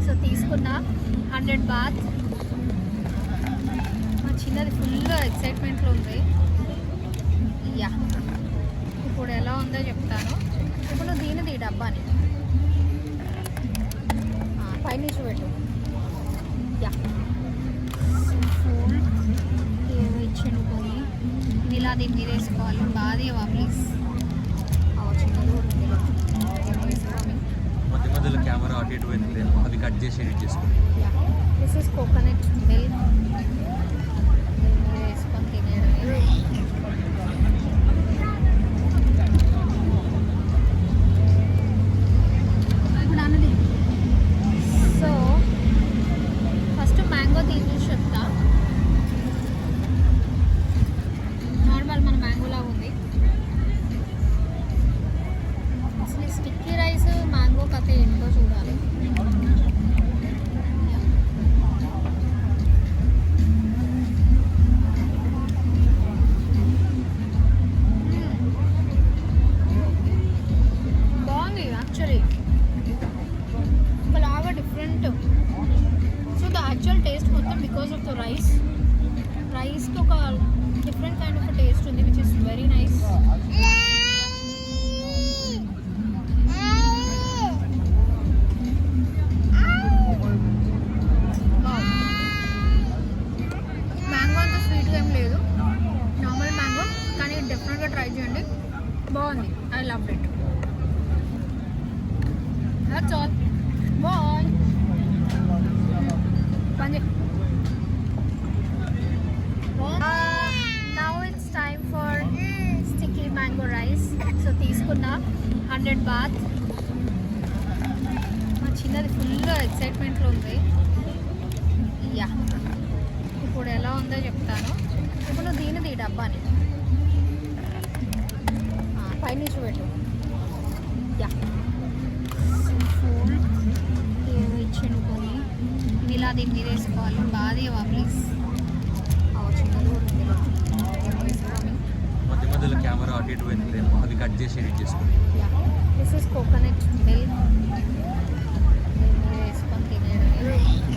So తీసుకున్న 100 bath. మా చిన్నది ఫుల్ ఎక్సైట్మెంట్లో ఉంది. యా, ఇప్పుడు ఎలా ఉందో చెప్తాను. ఇప్పుడు నువ్వు దీనిది డబ్బాని పైనుంచి పెట్టు. యా, ఫోన్ ఏమో ఇచ్చిండు కొని ఇలా దీన్ని మీద వేసుకోవాలి. బాగా ప్లీజ్ చిన్నది కూడా ఉంది. ఏమో వేసుకోవాలి. మధ్య మధ్యలో కెమెరా అటు ఇటు పోయింది, అవి కట్ చేసి ఎడిట్ చేసుకోండి. Yeah, this is coconut milk. వేసుకొని తినేయడమే. ఇప్పుడు అన్నది. సో ఫస్ట్ మ్యాంగో తీసి చెప్తా. నార్మల్ మన మ్యాంగోలా ఉంది. అసలు స్టిక్కీ రైస్ మ్యాంగో కథ ఏంటో చూడాలి. బాగుంది యాక్చువల్లీ, ఒకలాగా different. So the actual taste మొత్తం బికాస్ ఆఫ్ ద రైస్కి ఒక డిఫరెంట్ కైండ్ ఆఫ్ టేస్ట్ ఉంది, which is very nice. Mango అంత స్వీట్గా ఏం లేదు, నార్మల్ మ్యాంగో, కానీ డెఫినెట్గా ట్రై చేయండి, బాగుంది. I love it. That's all. Bye. పని. Now it's time for sticky mango rice. So తీసుకున్న 100 బాత్. మా చిన్నది ఫుల్ ఎక్సైట్మెంట్లో ఉంది. యా, ఇప్పుడు ఎలా ఉందో చెప్తాను. ఇప్పుడు నువ్వు దీనిది డబ్బాని పైనుంచి పెట్టు. యా, ఫోన్ ఏమో ఇచ్చిండు కొని ఇలా దీన్ని మీద వేసుకోవాలి. బాగా ప్లీజ్ చిన్నది కూడా ఉంది. ఏమో వేసుకోవాలి. మధ్య మధ్యలో కెమెరా అటు ఇటు పోయింది, అవి కట్ చేసి ఎడిట్ చేసుకోండి. Yeah, this is coconut milk. వేసుకొని తినేయడమే.